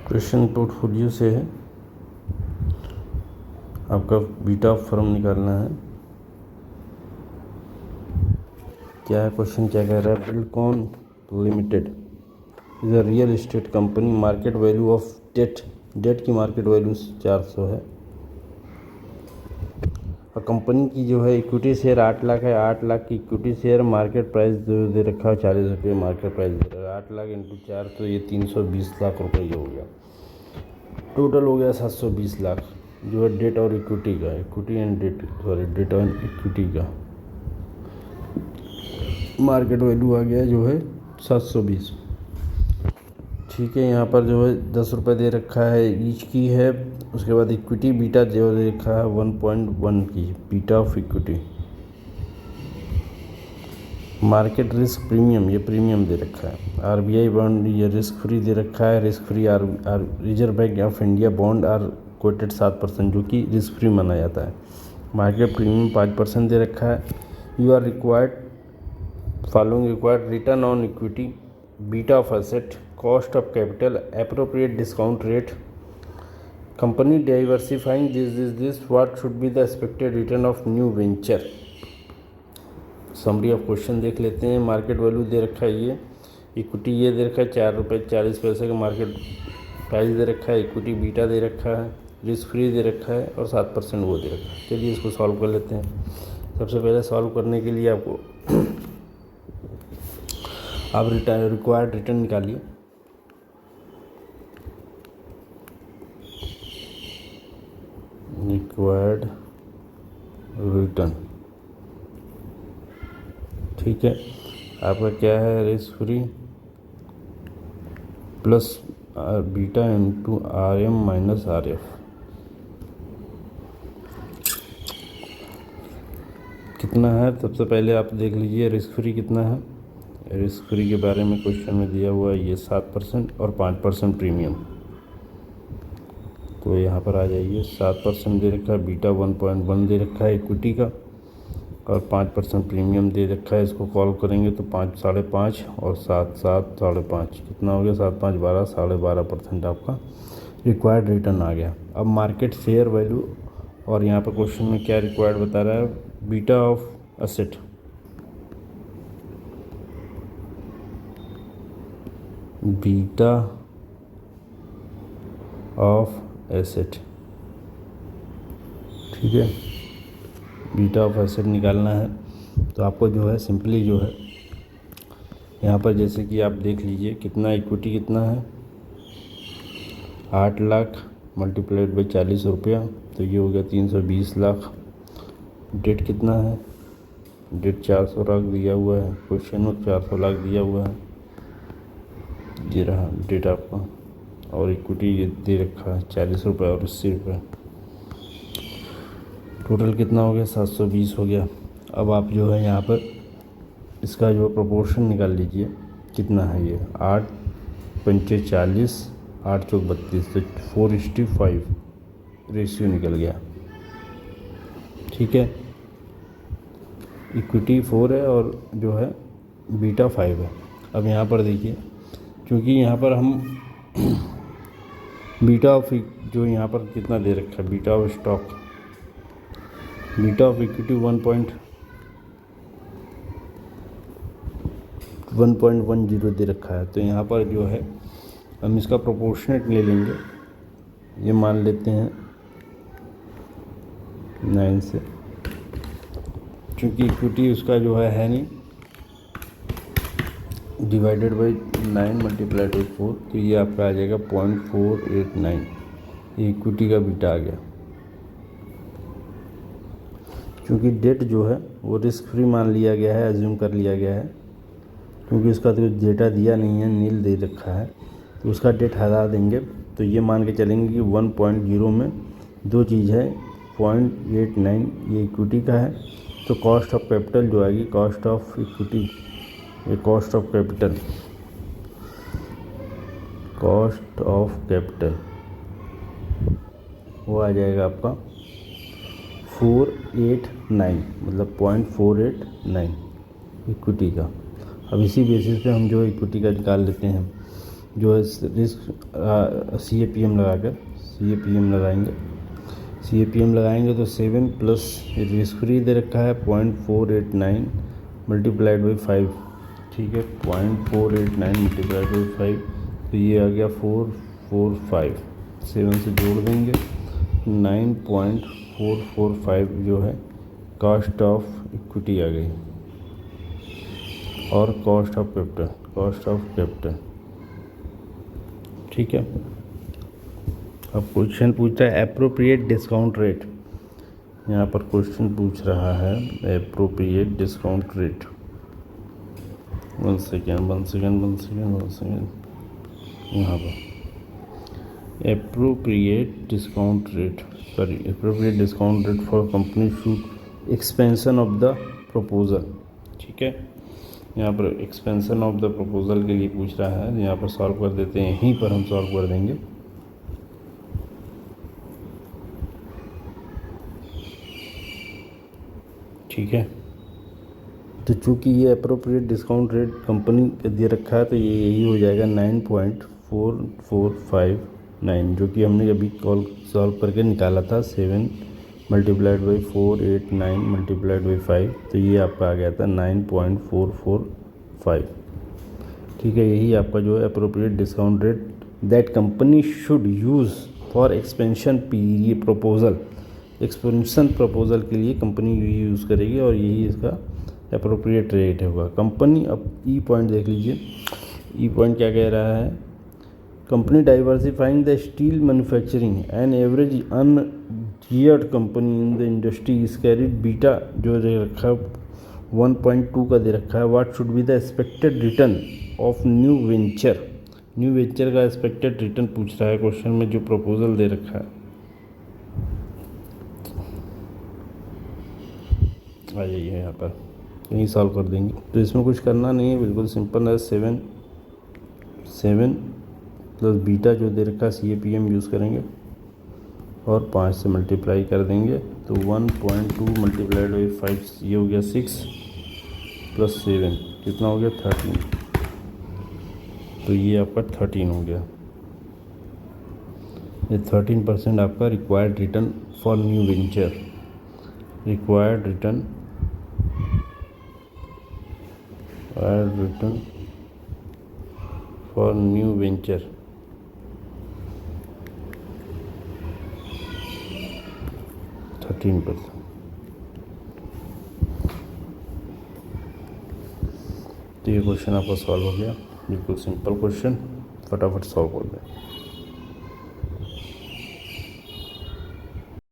Question portfolio से है, आपका बीटा ऑफ फर्म निकालना है। क्या है क्वेश्चन, क्या कह रहा है? Buildcon limited is a real estate company. Market value of debt की मार्केट वैल्यू 400 है और कंपनी की जो है इक्विटी शेयर 8 लाख है। 8 लाख की इक्विटी शेयर, मार्केट प्राइस जो दे रखा है 40 रुपये मार्केट प्राइस दे रहा है। 8 लाख इंटू 4 तो ये 320 लाख रुपये ये हो गया। टोटल हो गया 720 लाख जो है डेट और इक्विटी का, equity and debt, sorry debt और इक्विटी का मार्केट वैल्यू आ गया जो है 720। ठीक है, यहाँ पर जो है 10 रुपये दे रखा है ईच की है। उसके बाद इक्विटी बीटा जो दे रखा है 1.1 की beta of equity. Market risk premium, ये प्रीमियम दे रखा है। आरबीआई बॉन्ड ये रिस्क फ्री दे रखा है। Risk free reserve bank of India bond are quoted 7% जो कि रिस्क फ्री माना जाता है। मार्केट प्रीमियम 5% दे रखा है। You are required following required return on equity, beta of asset, cost of capital, appropriate discount rate, company diversifying this what should be the expected return of new venture. Summary of question देख लेते हैं। Market value दे रखा है, ये equity ये दे रखा है 4 रुपये 40 पैसे का मार्केट प्राइस दे रखा है। इक्विटी बीटा दे रखा है, रिस्क फ्री दे रखा है और 7% वो दे रखा है। चलिए इसको सॉल्व कर लेते हैं। सबसे पहले सॉल्व करने के लिए आपको आप रिक्वायर्ड रिटर्न निकालिए। रिक्वायर्ड रिटर्न, ठीक है, आपका क्या है? Risk free plus beta into RM minus RF कितना है? सबसे पहले आप देख लीजिए रिस्क फ्री कितना है। रिस्क फ्री के बारे में क्वेश्चन में दिया हुआ है ये 7% और 5% प्रीमियम। तो यहाँ पर आ जाइए, 7% दे रखा है, बीटा 1.1 दे रखा है इक्विटी का और 5% प्रीमियम दे रखा है। इसको कॉल करेंगे तो 5 5.5 और 7 7 5.5 कितना हो गया? 7 5 12 12.5% आपका रिक्वायर्ड रिटर्न आ गया। अब मार्केट शेयर वैल्यू, और यहाँ पर क्वेश्चन में क्या रिक्वायर्ड बता रहा है? Beta of asset, beta of asset, ठीक है, बीटा ऑफ एसेट निकालना है। तो आपको जो है सिंपली जो है यहाँ पर जैसे कि आप देख लीजिए कितना इक्विटी कितना है, 8 लाख मल्टीप्लाइड बाई 40 रुपया तो ये हो गया 320 लाख। डेट कितना है? डेट 400 लाख दिया हुआ है, क्वेश्चन में 400 लाख दिया हुआ है, ये रहा डेट आपका। और इक्विटी ये दे रखा है 40 रुपये और 80 रुपये। टोटल कितना हो गया? 720 हो गया। अब आप जो है यहाँ पर इसका जो प्रोपोर्शन निकाल लीजिए कितना है। ये 8 पंचे 40, 8 चौक 32 तो 4:5 रेशियो निकल गया। ठीक है, इक्विटी 4 है और जो है बीटा 5 है। अब यहाँ पर देखिए, क्योंकि यहाँ पर हम बीटा ऑफ जो यहाँ पर कितना दे रखा है, beta of stock, beta of equity 1.10 दे रखा है। तो यहाँ पर जो है हम इसका प्रोपोर्शनेट ले लेंगे, ये मान लेते हैं 9 से, क्योंकि इक्विटी उसका जो है नहीं, डिवाइडेड बाई 9 मल्टीप्लाइड बाई 4 तो ये आपका आ जाएगा 0.489। ये इक्विटी का बीटा आ गया। क्योंकि डेट जो है वो रिस्क फ्री मान लिया गया है, एज्यूम कर लिया गया है, क्योंकि उसका तो डेटा दिया नहीं है, नील दे रखा है, तो उसका डेट हटा देंगे। तो ये मान के चलेंगे कि 1.0 में दो चीज़ है, 0.89 ये इक्विटी का है। तो कॉस्ट ऑफ कैपिटल जो आएगी, कॉस्ट ऑफ इक्विटी, ये cost of capital, cost of capital वो आ जाएगा आपका 489, मतलब 0.489 इक्विटी का। अब इसी बेसिस पे हम जो इक्विटी का निकाल लेते हैं। जो है रिस्क CAPM लगाकर CAPM लगाएंगे तो 7 प्लस रिस्क फ्री दे रखा है 0.489 मल्टीप्लाइड बाई 5, ठीक है, 0.489 मल्टीप्लाइड बाई 5, तो ये आ गया 445, 7 से जोड़ देंगे 9.445 जो है कॉस्ट ऑफ इक्विटी आ गई, और कॉस्ट ऑफ कैपिटल, ठीक है। अब क्वेश्चन पूछता है एप्रोप्रिएट डिस्काउंट रेट, यहाँ पर क्वेश्चन पूछ रहा है appropriate discount rate, one second, यहाँ पर appropriate discount rate for company shoot expansion of the proposal, ठीक है। यहाँ पर एक्सपेंशन ऑफ द प्रपोजल के लिए पूछ रहा है, यहाँ पर सॉल्व कर देते हैं, यहीं पर हम सॉल्व कर देंगे। ठीक है, तो चूँकि ये अप्रोप्रिएट डिस्काउंट रेट कंपनी दे रखा है तो ये यही हो जाएगा 9.4459, जो कि हमने अभी सॉल्व करके निकाला था 7 मल्टीप्लाइड बाई 489 मल्टीप्लाइड बाई 5, तो ये आपका आ गया था 9.445, ठीक है। यही आपका जो है appropriate discount rate that company should use for expansion period proposal, expansion proposal के लिए कंपनी यूज़ करेगी, और यही इसका अप्रोप्रिएट रेट होगा। कंपनी, अब ई पॉइंट देख लीजिए, ई पॉइंट क्या कह रहा है, company diversifying the steel manufacturing an average ungeared company in the industry is carried beta जो दे रखा है 1.2 का दे रखा है। What should be the expected return of new venture का एक्सपेक्टेड रिटर्न पूछ रहा है क्वेश्चन में, जो प्रपोजल दे रखा है। आ जाइए यहाँ पर, यहीं सॉल्व कर देंगे, तो इसमें कुछ करना नहीं है, बिल्कुल सिंपल है। 7 प्लस बीटा जो दे रखा है CAPM यूज़ करेंगे और 5 से मल्टीप्लाई कर देंगे, तो 1.2 मल्टीप्लाइड बाई 5 ये हो गया 6 प्लस 7 कितना हो गया 13, तो ये आपका 13 हो गया। ये 13% आपका required return for new venture, required return for new venture, तो ये क्वेश्चन आपका सॉल्व हो गया, बिल्कुल सिंपल क्वेश्चन, फटाफट सॉल्व कर दें।